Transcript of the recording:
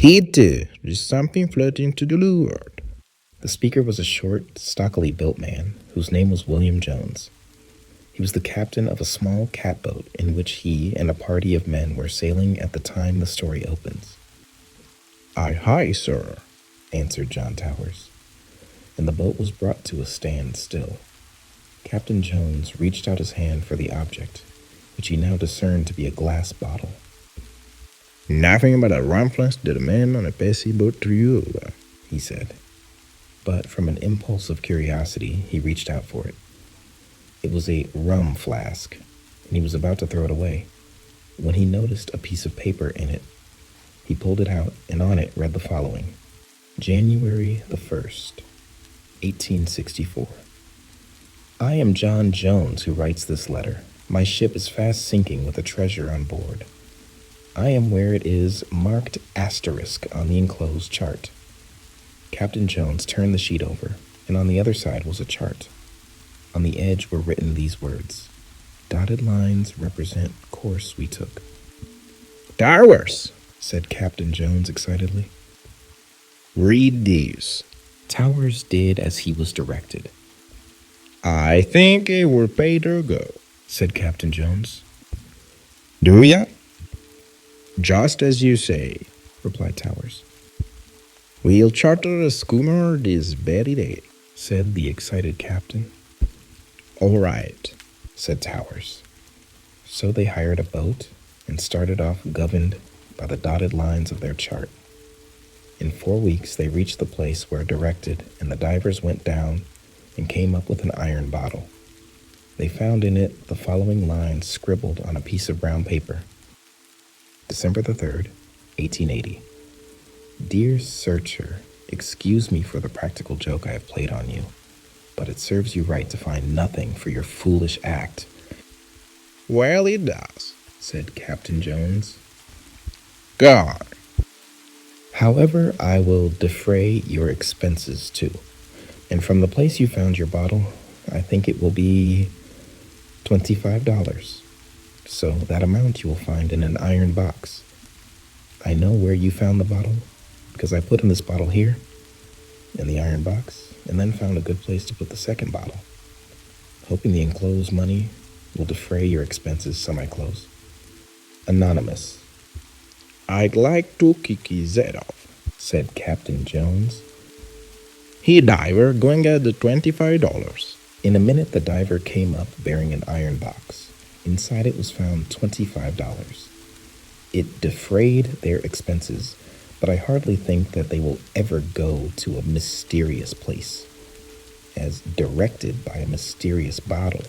Heed to, there's something floating to the leeward. The speaker was a short, stockily built man whose name was William Jones. He was the captain of a small catboat in which he and a party of men were sailing at the time the story opens. Aye, aye, sir, answered John Towers, and the boat was brought to a standstill. Captain Jones reached out his hand for the object, which he now discerned to be a glass bottle. Nothing but a rum flask that a man on a passy boat threw you over, he said. But from an impulse of curiosity, he reached out for it. It was a rum flask, and he was about to throw it away when he noticed a piece of paper in it. He pulled it out, and on it read the following: January the 1st, 1864. I am John Jones who writes this letter. My ship is fast sinking with a treasure on board. I am where it is marked asterisk on the enclosed chart. Captain Jones turned the sheet over, and on the other side was a chart. On the edge were written these words: dotted lines represent course we took. Towers, said Captain Jones excitedly. Read these. Towers did as he was directed. I think it will pay to go, said Captain Jones. Do ya? Just as you say, replied Towers. We'll charter a schooner this very day, said the excited captain. All right, said Towers. So they hired a boat and started off governed by the dotted lines of their chart. In 4 weeks they reached the place where directed, and the divers went down and came up with an iron bottle. They found in it the following lines scribbled on a piece of brown paper. December the 3rd, 1880. Dear Searcher, excuse me for the practical joke I have played on you, but it serves you right to find nothing for your foolish act. Well, it does, said Captain Jones. Go on. However, I will defray your expenses too, and from the place you found your bottle, I think it will be $25. So that amount you will find in an iron box. I know where you found the bottle, because I put in this bottle here, in the iron box, and then found a good place to put the second bottle, hoping the enclosed money will defray your expenses semi-close. Anonymous. I'd like to kick his head off, said Captain Jones. He diver going at the $25. In a minute the diver came up bearing an iron box. Inside it was found $25. It defrayed their expenses, but I hardly think that they will ever go to a mysterious place, as directed by a mysterious bottle